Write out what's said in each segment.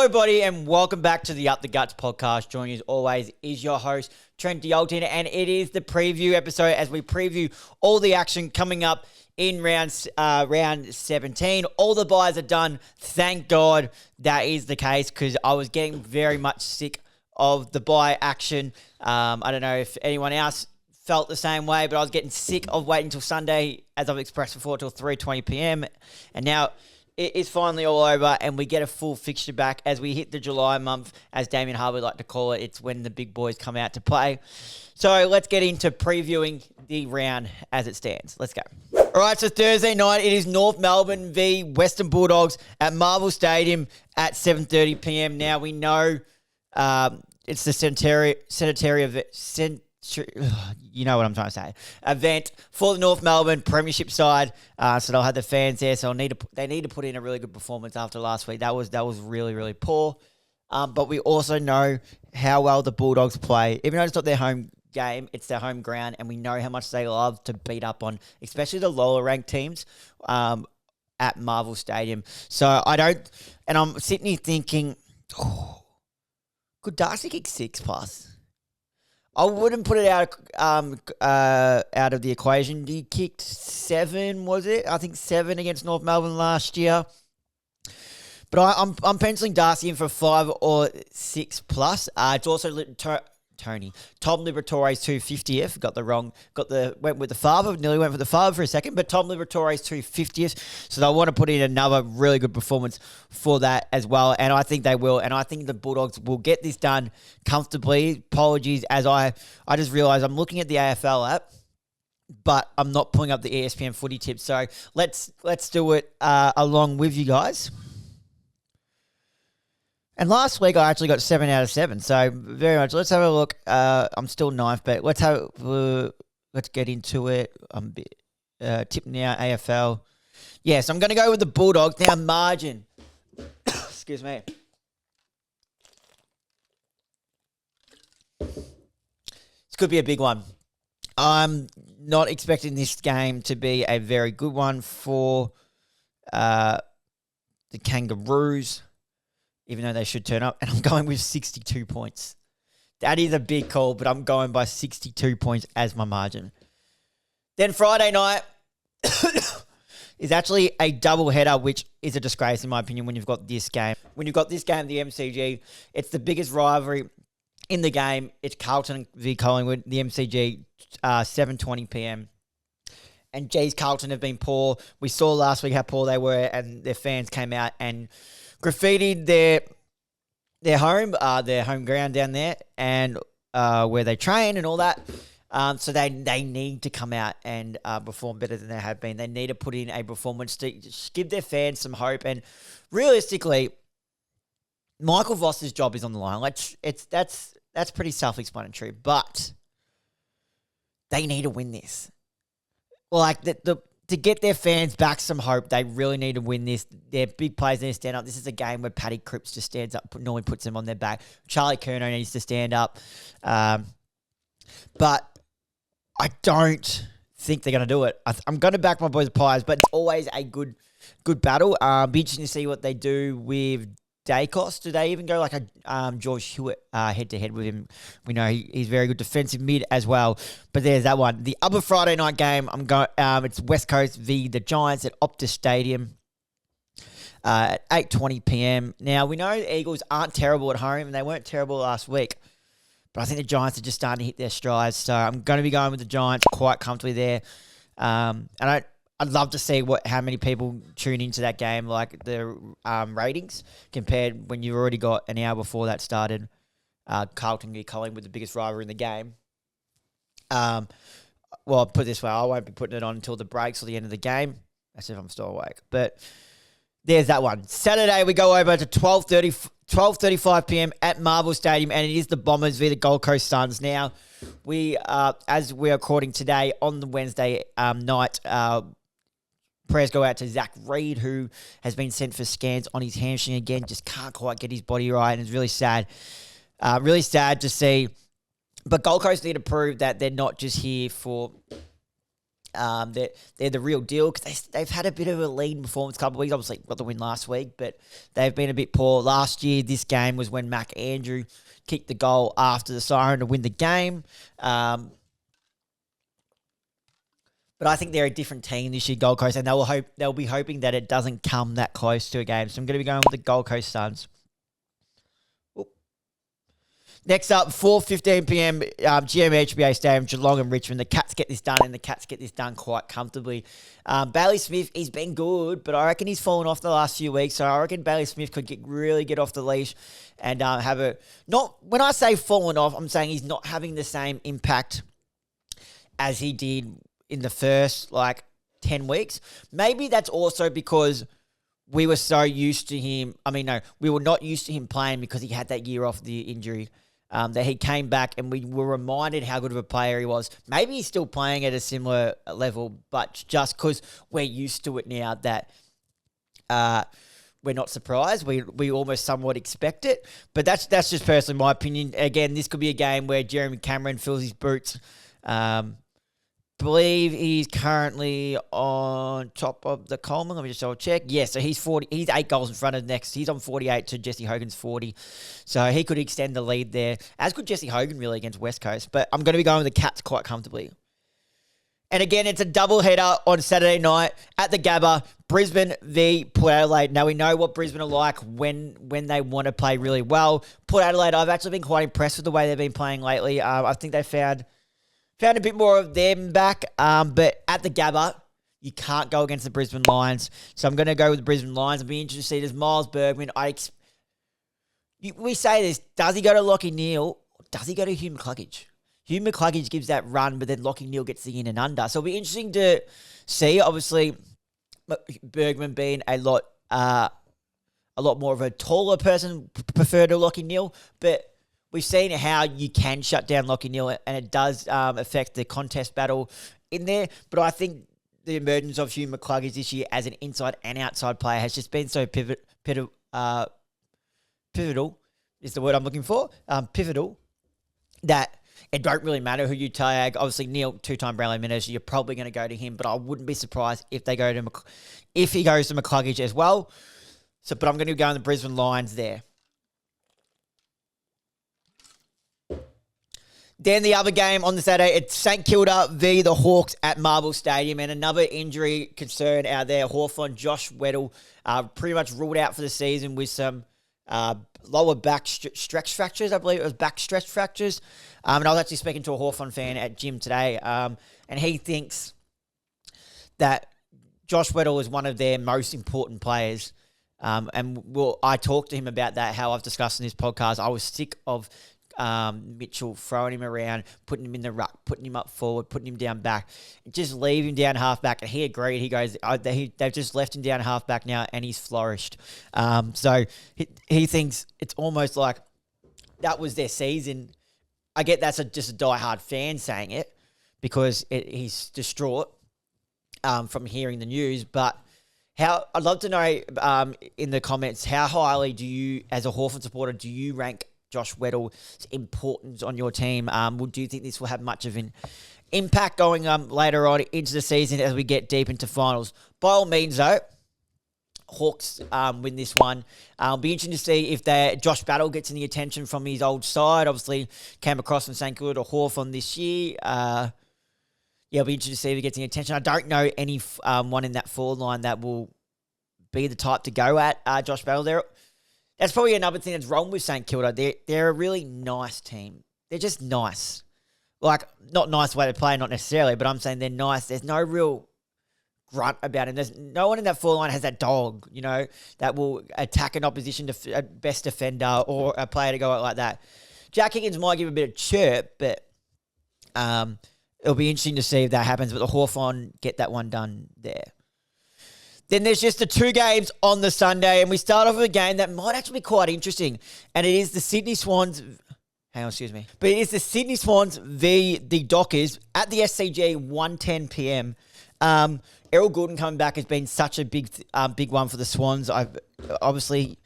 Everybody, and welcome back to the Up the Guts podcast. Joining as always is your host, Trent D'Alton, and it is the preview episode as we preview all the action coming up in round 17. All the buys are done. Thank God that is the case because I was getting very much sick of the buy action. I don't know if anyone else felt the same way, but I was getting sick of waiting until Sunday, as I've expressed before, till 3:20 p.m. And now it is finally all over, and we get a full fixture back as we hit the July month, as Damien Harvey would like to call it. It's when the big boys come out to play. So let's get into previewing the round as it stands. Let's go. All right, so Thursday night, it is North Melbourne v Western Bulldogs at Marvel Stadium at 7:30 p.m. Now, we know it's the you know what I'm trying to say, event for the North Melbourne Premiership side. So they'll have the fans there. So they need to put in a really good performance after last week. That was really, really poor. But we also know how well the Bulldogs play. Even though it's not their home game, it's their home ground, and we know how much they love to beat up on, especially the lower ranked teams at Marvel Stadium. So I'm sitting here thinking, could Darcy kick 6+? I wouldn't put it out of the equation. He kicked 7, was it? I think 7 against North Melbourne last year. But I'm penciling Darcy in for 5 or 6+. It's also Tom Liberatore's 250th. Went with the father. Nearly went for the father for a second, but Tom Liberatore's 250th. So they'll want to put in another really good performance for that as well. And I think they will. And I think the Bulldogs will get this done comfortably. Apologies, as I just realised I'm looking at the AFL app, but I'm not pulling up the ESPN footy tips. So let's do it along with you guys. And last week, I actually got 7 out of 7. So, very much. Let's have a look. I'm still 9th, but let's get into it. I'm tipping now, AFL. Yes, I'm going to go with the Bulldogs. Now, margin. Excuse me. This could be a big one. I'm not expecting this game to be a very good one for the Kangaroos, even though they should turn up, and I'm going with 62 points. That is a big call, but I'm going by 62 points as my margin. Then Friday night is actually a double header, which is a disgrace in my opinion when you've got this game. When you've got this game, the MCG, it's the biggest rivalry in the game. It's Carlton v Collingwood, the MCG, 7:20 p.m. And geez, Carlton have been poor. We saw last week how poor they were, and their fans came out and graffitied their home ground down there, and where they train and all that. So they need to come out and perform better than they have been. They need to put in a performance to just give their fans some hope. And realistically, Michael Voss's job is on the line. That's pretty self-explanatory. But they need to win this. Like to get their fans back some hope, they really need to win this. Their big players need to stand up. This is a game where Paddy Cripps just stands up, normally puts them on their back. Charlie Curnow needs to stand up. But I don't think they're going to do it. I'm going to back my boys Pies, but it's always a good battle. Be interesting to see what they do with Dacos. Do they even go like a George Hewitt head-to-head with him? We know he's very good defensive mid as well. But there's that one. The other Friday night game, it's West Coast v the Giants at Optus Stadium at 8:20 p.m. Now, we know the Eagles aren't terrible at home, and they weren't terrible last week. But I think the Giants are just starting to hit their strides. So I'm going to be going with the Giants quite comfortably there. And I'd love to see how many people tune into that game, like the ratings, compared when you've already got an hour before that started. Carlton v Collingwood, the biggest rivalry in the game. Well, I'll put it this way, I won't be putting it on until the breaks or the end of the game. That's if I'm still awake. But there's that one. Saturday, we go over to 12:35 p.m. at Marvel Stadium, and it is the Bombers v the Gold Coast Suns. Now, as we're recording today on the Wednesday night, prayers go out to Zach Reed, who has been sent for scans on his hamstring again. Just can't quite get his body right, and it's really sad. Really sad to see. But Gold Coast need to prove that they're not just here for They're the real deal because they've had a bit of a lean performance a couple of weeks. Obviously, got the win last week, but they've been a bit poor. Last year, this game was when Mac Andrew kicked the goal after the siren to win the game. But I think they're a different team this year, Gold Coast, and they'll be hoping that it doesn't come that close to a game. So I'm going to be going with the Gold Coast Suns. Next up, 4:15 p.m. GMHBA Stadium, Geelong and Richmond. The Cats get this done, and the Cats get this done quite comfortably. Bailey Smith, he's been good, but I reckon he's fallen off the last few weeks. So I reckon Bailey Smith could really get off the leash and have a not. When I say fallen off, I'm saying he's not having the same impact as he did in the first 10 weeks. Maybe that's also because we were so used to him. We were not used to him playing because he had that year off the injury. That he came back and we were reminded how good of a player he was. Maybe he's still playing at a similar level, but just because we're used to it now that we're not surprised. We almost somewhat expect it. But that's just personally my opinion. Again, this could be a game where Jeremy Cameron fills his boots. Believe he's currently on top of the Coleman. Let me just double check. Yeah, so he's 40. He's 8 goals in front of next. He's on 48 to Jesse Hogan's 40. So he could extend the lead there. As could Jesse Hogan really against West Coast. But I'm going to be going with the Cats quite comfortably. And again, it's a double header on Saturday night at the Gabba. Brisbane v Port Adelaide. Now we know what Brisbane are like when they want to play really well. Port Adelaide, I've actually been quite impressed with the way they've been playing lately. I think they found a bit more of them back, but at the Gabba, you can't go against the Brisbane Lions. So I'm going to go with the Brisbane Lions. I'll be interested to see does Miles Bergman. We say this, does he go to Lachie Neale or does he go to Hugh McCluggage? Hugh McCluggage gives that run, but then Lachie Neale gets the in and under. So it'll be interesting to see. Obviously, Bergman being a lot more of a taller person, preferred to Lachie Neale, but we've seen how you can shut down Lachie Neale, and it does affect the contest battle in there. But I think the emergence of Hugh McCluggage this year as an inside and outside player has just been so pivotal is the word I'm looking for. Pivotal that it don't really matter who you tag. Obviously, Neale, 2-time Brownlow manager, you're probably going to go to him, but I wouldn't be surprised if he goes to McCluggage as well. So, but I'm going to go on the Brisbane Lions there. Then the other game on the Saturday, it's St Kilda v the Hawks at Marvel Stadium, and another injury concern out there. Hawthorn, Josh Weddle, pretty much ruled out for the season with some lower back stretch fractures. I believe it was back stretch fractures. And I was actually speaking to a Hawthorn fan at gym today, and he thinks that Josh Weddle is one of their most important players. I talked to him about that, how I've discussed in this podcast. I was sick of Mitchell throwing him around, putting him in the ruck, putting him up forward, putting him down back, just leave him down half back. And he agreed. He goes, they've just left him down half back now, and he's flourished. So he thinks it's almost like that was their season. I get that's just a diehard fan saying it because he's distraught from hearing the news. But I'd love to know in the comments, how highly do you, as a Hawthorn supporter, do you rank Josh Weddle's importance on your team? Do you think this will have much of an impact going later on into the season as we get deep into finals? By all means, though, Hawks win this one. It'll be interesting to see if Josh Battle gets any attention from his old side. Obviously, came across from St Kilda to Hawthorn this year. It'll be interesting to see if he gets any attention. I don't know any one in that forward line that will be the type to go at Josh Battle there. That's probably another thing that's wrong with St Kilda. They're a really nice team. They're just nice. Not nice way to play, not necessarily, but I'm saying they're nice. There's no real grunt about it. There's no one in that forward line has that dog, that will attack an opposition best defender or a player to go out like that. Jack Higgins might give a bit of chirp, but it'll be interesting to see if that happens. But the Hawthorn get that one done there. Then there's just the 2 games on the Sunday, and we start off with a game that might actually be quite interesting, and it is the Sydney Swans. But it is the Sydney Swans v the Dockers at the SCG, 1:10 p.m. Errol Goulden coming back has been such a big one for the Swans. Obviously,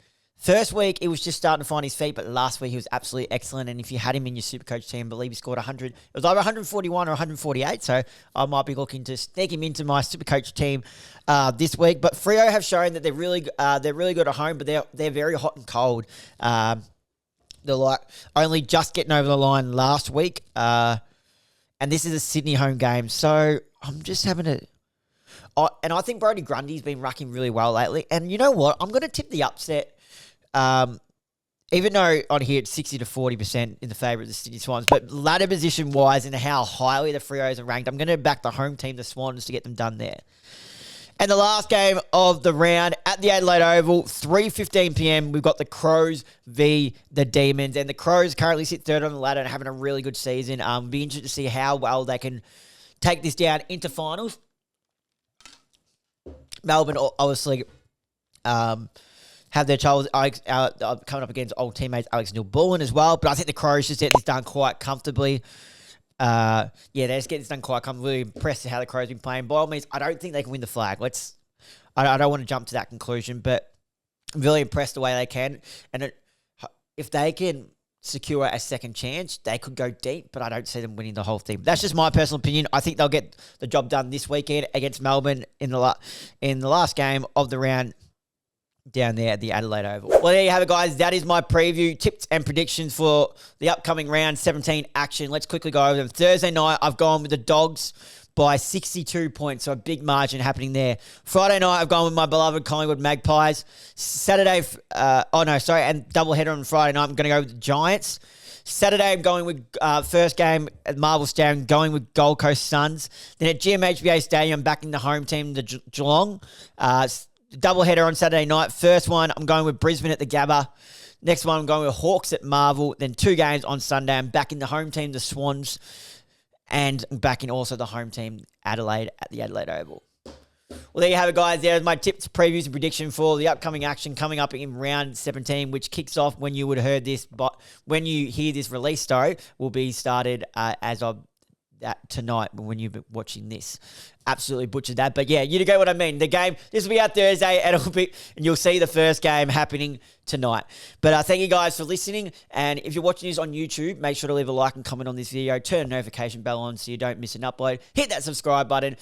First week, he was just starting to find his feet, but last week he was absolutely excellent. And if you had him in your Supercoach team, I believe he scored 100. It was either 141 or 148, so I might be looking to sneak him into my Supercoach team this week. But Freo have shown that they're really good at home, but they're very hot and cold. They're like only just getting over the line last week, and this is a Sydney home game, so I'm just having a. And I think Brody Grundy's been racking really well lately. And you know what? I'm going to tip the upset. Even though on here it's 60 to 40% in the favour of the Sydney Swans, but ladder position wise and how highly the Freos are ranked, I'm going to back the home team, the Swans, to get them done there. And the last game of the round at the Adelaide Oval, 3:15 p.m, we've got the Crows v the Demons. And the Crows currently sit third on the ladder and having a really good season. Be interested to see how well they can take this down into finals. Melbourne, obviously, have their troubles coming up against old teammates Alex Neil-Bullen as well. But I think the Crows just get this done quite comfortably. They just get this done quite comfortably. Really impressed with how the Crows have been playing. By all means, I don't think they can win the flag. I don't want to jump to that conclusion, but I'm really impressed the way they can. And if they can secure a second chance, they could go deep, but I don't see them winning the whole thing. That's just my personal opinion. I think they'll get the job done this weekend against Melbourne in the last game of the round down there at the Adelaide Oval. Well, there you have it, guys. That is my preview, tips and predictions for the upcoming round 17 action. Let's quickly go over them. Thursday night, I've gone with the Dogs by 62 points, so a big margin happening there. Friday night, I've gone with my beloved Collingwood Magpies. And doubleheader on Friday night, I'm going to go with the Giants. Saturday, I'm going with first game at Marvel Stadium, going with Gold Coast Suns. Then at GMHBA Stadium, backing the home team, the Geelong. Doubleheader on Saturday night. First one, I'm going with Brisbane at the Gabba. Next one, I'm going with Hawks at Marvel. Then 2 games on Sunday. I'm backing the home team, the Swans, and backing also the home team, Adelaide, at the Adelaide Oval. Well, there you have it, guys. There's my tips, previews, and prediction for the upcoming action coming up in round 17, which kicks off when you would have heard this, but when you hear this release, story, will be started as of that tonight when you've been watching this. Absolutely butchered that. But yeah, you get what I mean. The game, this will be out Thursday, and you'll see the first game happening tonight. But thank you guys for listening. And if you're watching this on YouTube, make sure to leave a like and comment on this video. Turn the notification bell on so you don't miss an upload. Hit that subscribe button.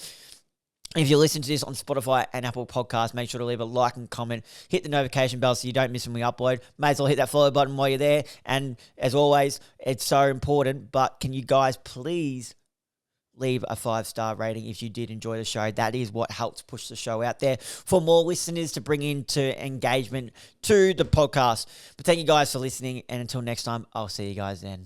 If you listen to this on Spotify and Apple Podcasts, make sure to leave a like and comment. Hit the notification bell so you don't miss when we upload. May as well hit that follow button while you're there. And as always, it's so important. But can you guys please leave a 5-star rating if you did enjoy the show? That is what helps push the show out there for more listeners to bring into engagement to the podcast. But thank you guys for listening. And until next time, I'll see you guys then.